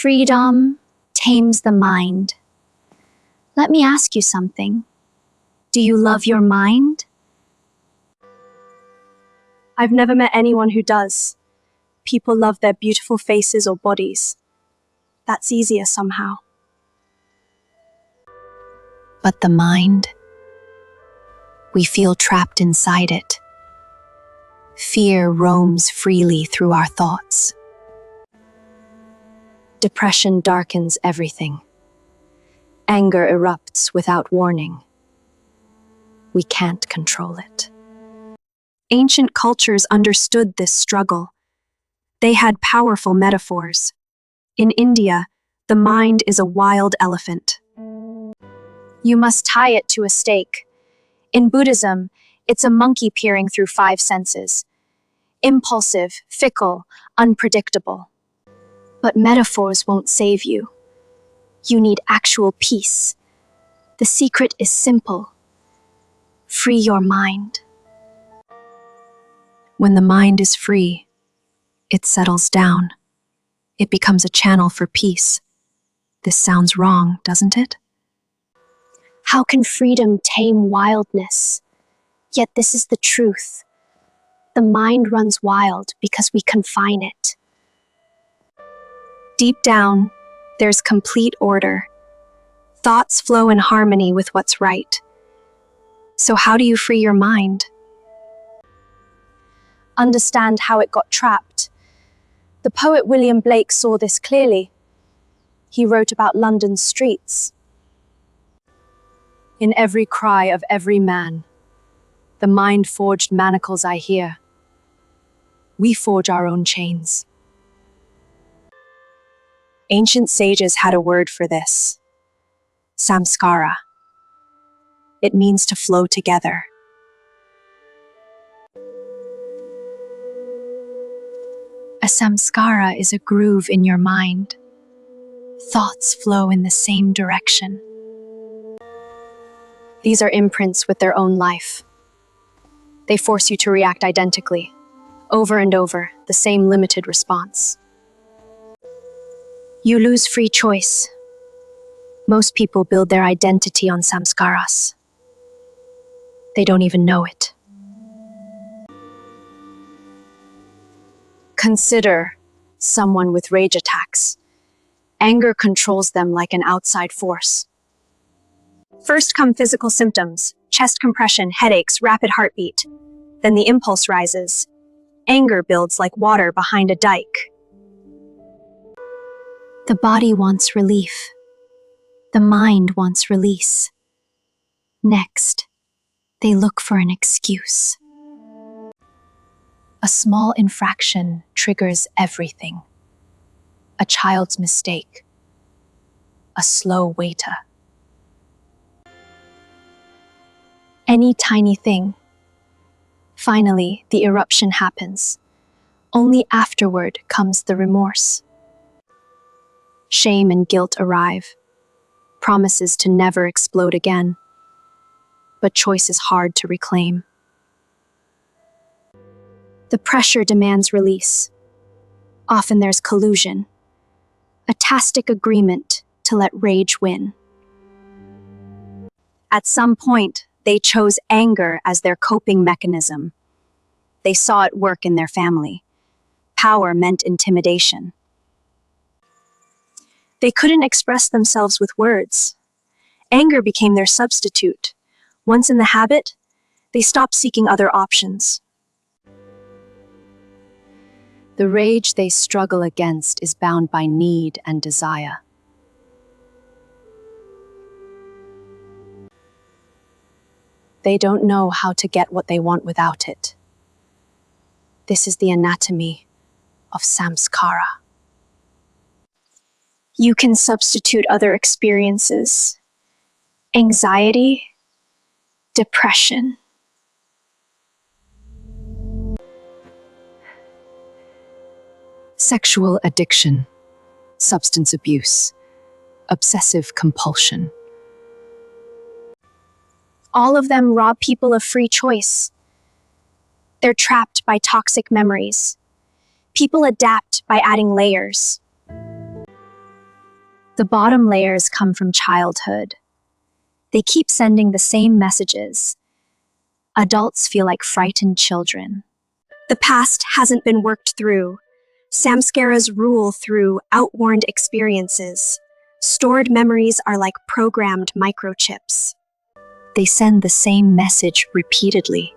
Freedom tames the mind. Let me ask you something. Do you love your mind? I've never met anyone who does. People love their beautiful faces or bodies. That's easier somehow. But the mind, we feel trapped inside it. Fear roams freely through our thoughts. Depression darkens everything. Anger erupts without warning. We can't control it. Ancient cultures understood this struggle. They had powerful metaphors. In India, the mind is a wild elephant. You must tie it to a stake. In Buddhism, it's a monkey peering through 5 senses. Impulsive, fickle, unpredictable. But metaphors won't save you. You need actual peace. The secret is simple. Free your mind. When the mind is free, it settles down. It becomes a channel for peace. This sounds wrong, doesn't it? How can freedom tame wildness? Yet this is the truth. The mind runs wild because we confine it. Deep down, there's complete order. Thoughts flow in harmony with what's right. So how do you free your mind? Understand how it got trapped. The poet William Blake saw this clearly. He wrote about London's streets. In every cry of every man, the mind-forged manacles I hear. We forge our own chains. Ancient sages had a word for this. Samskara. It means to flow together. A samskara is a groove in your mind. Thoughts flow in the same direction. These are imprints with their own life. They force you to react identically, over and over, the same limited response. You lose free choice. Most people build their identity on samskaras. They don't even know it. Consider someone with rage attacks. Anger controls them like an outside force. First come physical symptoms, chest compression, headaches, rapid heartbeat. Then the impulse rises. Anger builds like water behind a dike. The body wants relief. The mind wants release. Next, they look for an excuse. A small infraction triggers everything. A child's mistake. A slow waiter. Any tiny thing. Finally, the eruption happens. Only afterward comes the remorse. Shame and guilt arrive. Promises to never explode again. But choice is hard to reclaim. The pressure demands release. Often there's collusion. A tacit agreement to let rage win. At some point, they chose anger as their coping mechanism. They saw it work in their family. Power meant intimidation. They couldn't express themselves with words. Anger became their substitute. Once in the habit, they stopped seeking other options. The rage they struggle against is bound by need and desire. They don't know how to get what they want without it. This is the anatomy of samskara. You can substitute other experiences. Anxiety, depression. Sexual addiction, substance abuse, obsessive compulsion. All of them rob people of free choice. They're trapped by toxic memories. People adapt by adding layers. The bottom layers come from childhood. They keep sending the same messages. Adults feel like frightened children. The past hasn't been worked through. Samskaras rule through outworn experiences. Stored memories are like programmed microchips. They send the same message repeatedly.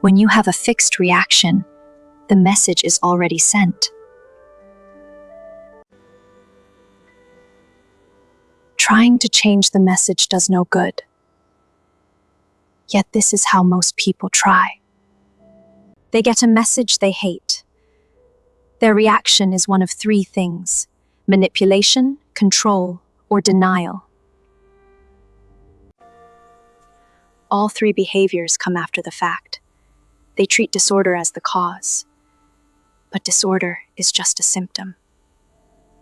When you have a fixed reaction, the message is already sent. Trying to change the message does no good. Yet this is how most people try. They get a message they hate. Their reaction is one of three things: manipulation, control, or denial. All three behaviors come after the fact. They treat disorder as the cause. But disorder is just a symptom.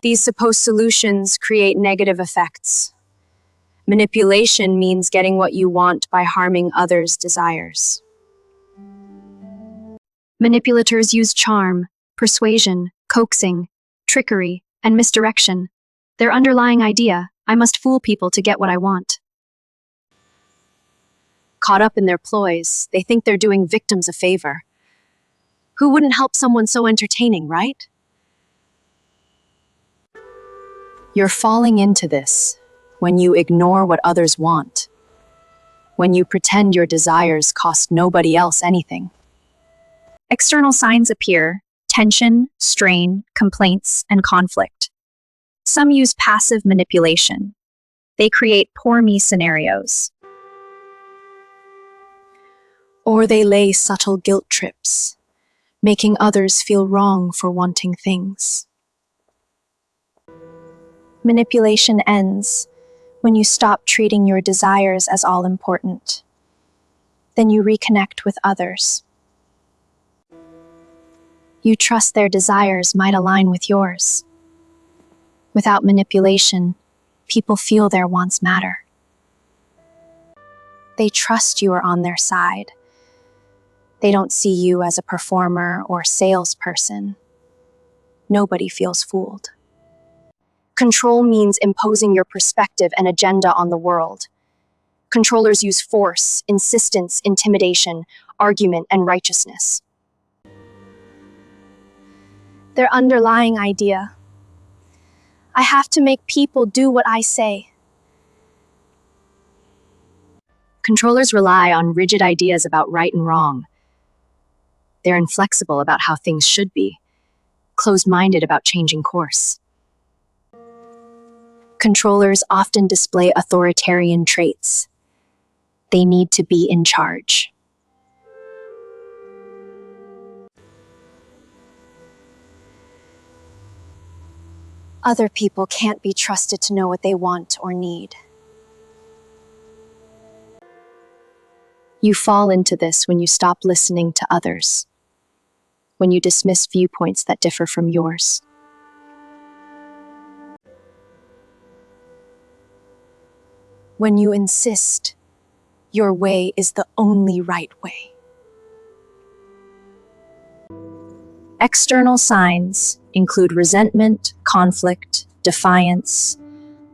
These supposed solutions create negative effects. Manipulation means getting what you want by harming others' desires. Manipulators use charm, persuasion, coaxing, trickery, and misdirection. Their underlying idea: I must fool people to get what I want. Caught up in their ploys, they think they're doing victims a favor. Who wouldn't help someone so entertaining, right? You're falling into this when you ignore what others want, when you pretend your desires cost nobody else anything. External signs appear: tension, strain, complaints, and conflict. Some use passive manipulation. They create poor me scenarios. Or they lay subtle guilt trips, making others feel wrong for wanting things. Manipulation ends when you stop treating your desires as all important. Then you reconnect with others. You trust their desires might align with yours. Without manipulation, people feel their wants matter. They trust you are on their side. They don't see you as a performer or salesperson. Nobody feels fooled. Control means imposing your perspective and agenda on the world. Controllers use force, insistence, intimidation, argument, and righteousness. Their underlying idea: I have to make people do what I say. Controllers rely on rigid ideas about right and wrong. They're inflexible about how things should be, closed-minded about changing course. Controllers often display authoritarian traits. They need to be in charge. Other people can't be trusted to know what they want or need. You fall into this when you stop listening to others, when you dismiss viewpoints that differ from yours. When you insist your way is the only right way. External signs include resentment, conflict, defiance,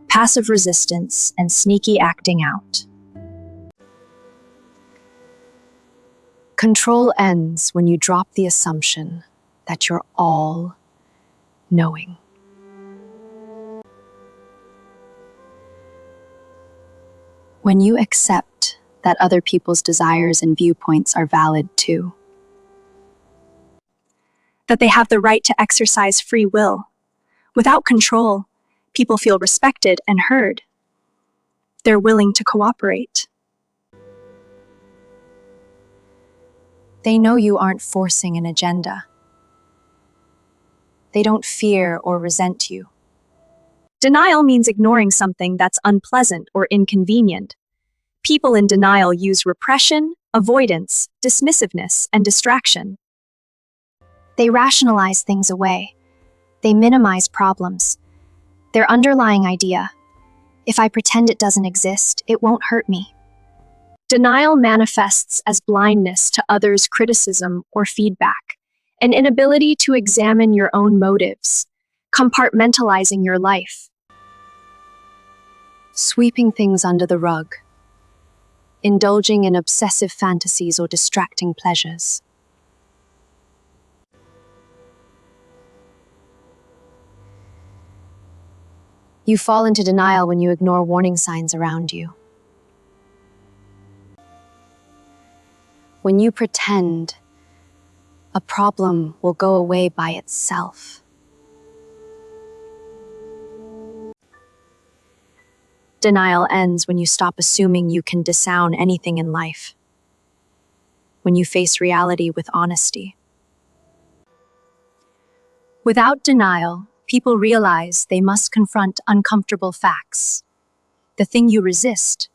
passive resistance, and sneaky acting out. Control ends when you drop the assumption that you're all knowing. When you accept that other people's desires and viewpoints are valid too. That they have the right to exercise free will. Without control, people feel respected and heard. They're willing to cooperate. They know you aren't forcing an agenda. They don't fear or resent you. Denial means ignoring something that's unpleasant or inconvenient. People in denial use repression, avoidance, dismissiveness, and distraction. They rationalize things away. They minimize problems. Their underlying idea: if I pretend it doesn't exist, it won't hurt me. Denial manifests as blindness to others' criticism or feedback, an inability to examine your own motives, compartmentalizing your life. sweeping things under the rug, indulging in obsessive fantasies or distracting pleasures. You fall into denial when you ignore warning signs around you. When you pretend a problem will go away by itself. Denial ends when you stop assuming you can disown anything in life. When you face reality with honesty. Without denial, people realize they must confront uncomfortable facts. The thing you resist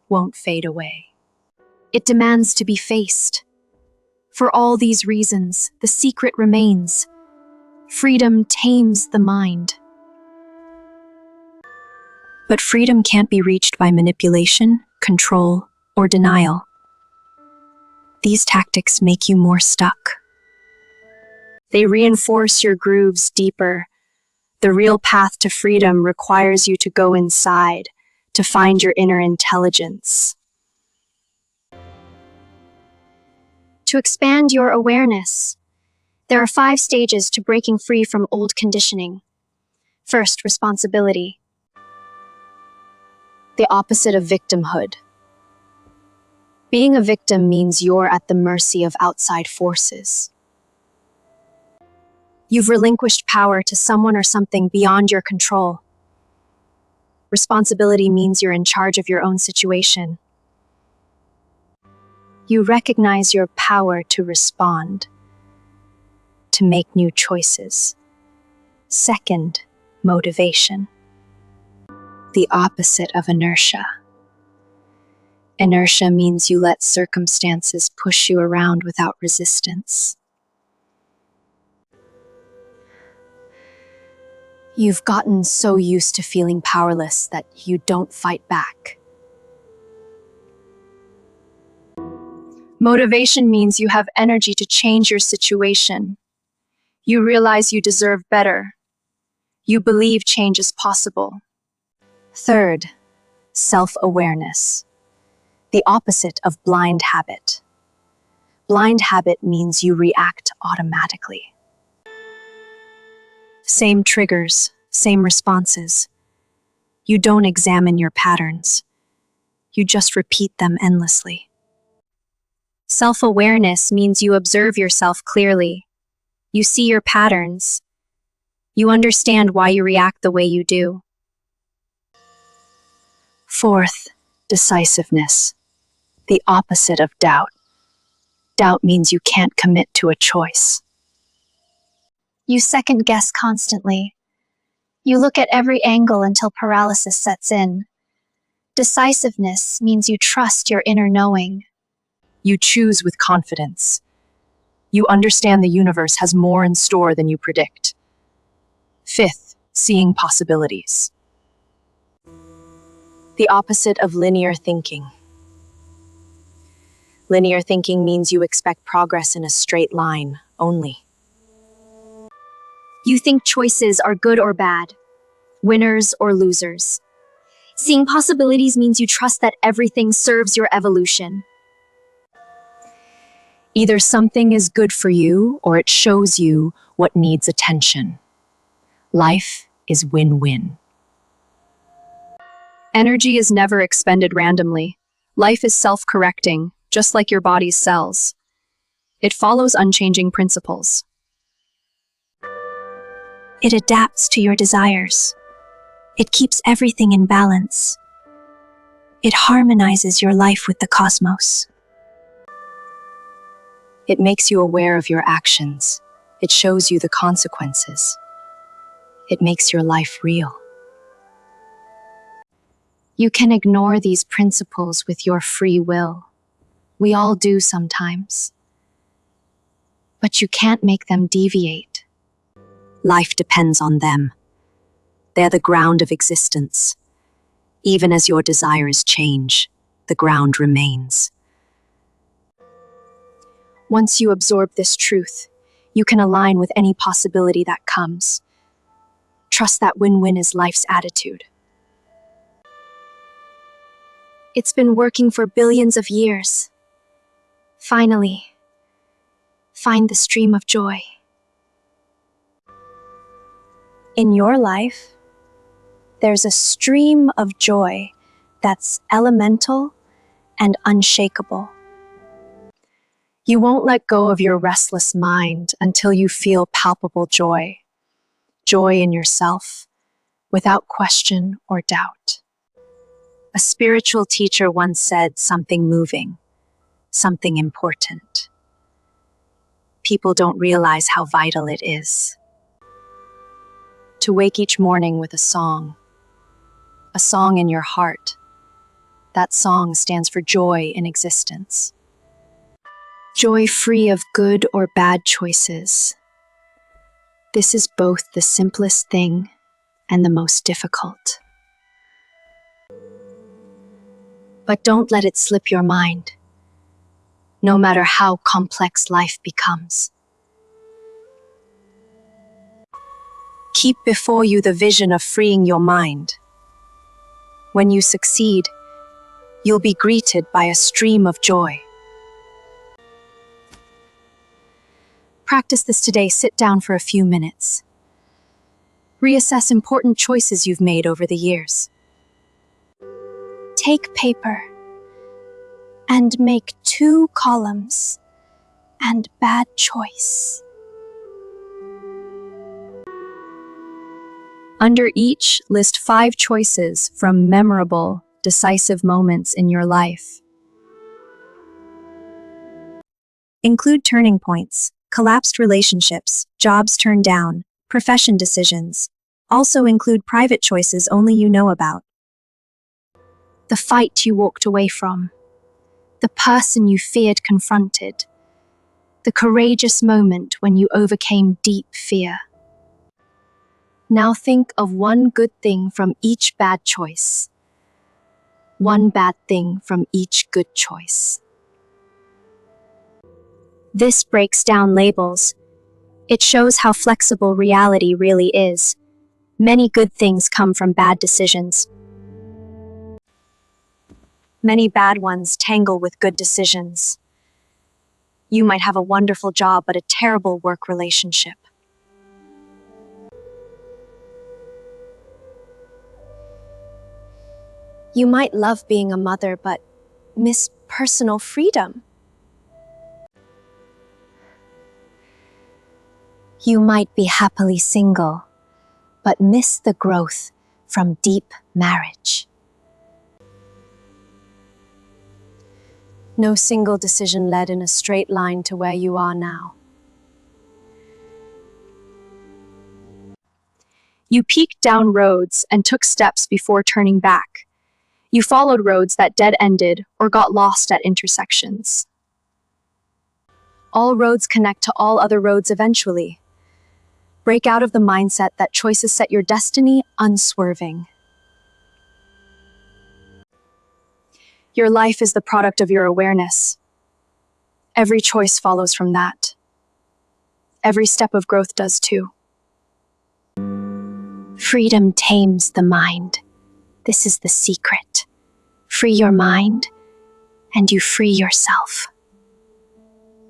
won't fade away. It demands to be faced. For all these reasons, the secret remains. Freedom tames the mind. But freedom can't be reached by manipulation, control, or denial. These tactics make you more stuck. They reinforce your grooves deeper. The real path to freedom requires you to go inside, to find your inner intelligence. To expand your awareness, there are 5 stages to breaking free from old conditioning. First, responsibility. The opposite of victimhood. Being a victim means you're at the mercy of outside forces. You've relinquished power to someone or something beyond your control. Responsibility means you're in charge of your own situation. You recognize your power to respond, to make new choices. Second, motivation. The opposite of inertia. Inertia means you let circumstances push you around without resistance. You've gotten so used to feeling powerless that you don't fight back. Motivation means you have energy to change your situation. You realize you deserve better. You believe change is possible. Third, self-awareness. The opposite of blind habit. Blind habit means you react automatically. Same triggers, same responses. You don't examine your patterns. You just repeat them endlessly. Self-awareness means you observe yourself clearly. You see your patterns. You understand why you react the way you do. Fourth, decisiveness. The opposite of doubt. Doubt means you can't commit to a choice. You second guess constantly. You look at every angle until paralysis sets in. Decisiveness means you trust your inner knowing. You choose with confidence. You understand the universe has more in store than you predict. Fifth, seeing possibilities. The opposite of linear thinking. Linear thinking means you expect progress in a straight line only. You think choices are good or bad, winners or losers. Seeing possibilities means you trust that everything serves your evolution. Either something is good for you or it shows you what needs attention. Life is win-win. Energy is never expended randomly. Life is self-correcting, just like your body's cells. It follows unchanging principles. It adapts to your desires. It keeps everything in balance. It harmonizes your life with the cosmos. It makes you aware of your actions. It shows you the consequences. It makes your life real. You can ignore these principles with your free will. We all do sometimes. But you can't make them deviate. Life depends on them. They're the ground of existence. Even as your desires change, the ground remains. Once you absorb this truth, you can align with any possibility that comes. Trust that win-win is life's attitude. It's been working for billions of years. Finally, find the stream of joy. In your life, there's a stream of joy that's elemental and unshakable. You won't let go of your restless mind until you feel palpable joy, joy in yourself, without question or doubt. A spiritual teacher once said something moving, something important. People don't realize how vital it is. To wake each morning with a song in your heart. That song stands for joy in existence. Joy free of good or bad choices. This is both the simplest thing and the most difficult. But don't let it slip your mind, no matter how complex life becomes. Keep before you the vision of freeing your mind. When you succeed, you'll be greeted by a stream of joy. Practice this today. Sit down for a few minutes. Reassess important choices you've made over the years. Take paper and make 2 columns and bad choice. Under each, list 5 choices from memorable, decisive moments in your life. Include turning points, collapsed relationships, jobs turned down, profession decisions. Also include private choices only you know about. The fight you walked away from, the person you feared confronted, the courageous moment when you overcame deep fear. Now think of one good thing from each bad choice. One bad thing from each good choice. This breaks down labels. It shows how flexible reality really is. Many good things come from bad decisions. Many bad ones tangle with good decisions. You might have a wonderful job but a terrible work relationship. You might love being a mother but miss personal freedom. You might be happily single but miss the growth from deep marriage. No single decision led in a straight line to where you are now. You peeked down roads and took steps before turning back. You followed roads that dead-ended or got lost at intersections. All roads connect to all other roads eventually. Break out of the mindset that choices set your destiny unswerving. Your life is the product of your awareness. Every choice follows from that. Every step of growth does too. Freedom tames the mind. This is the secret. Free your mind, and you free yourself.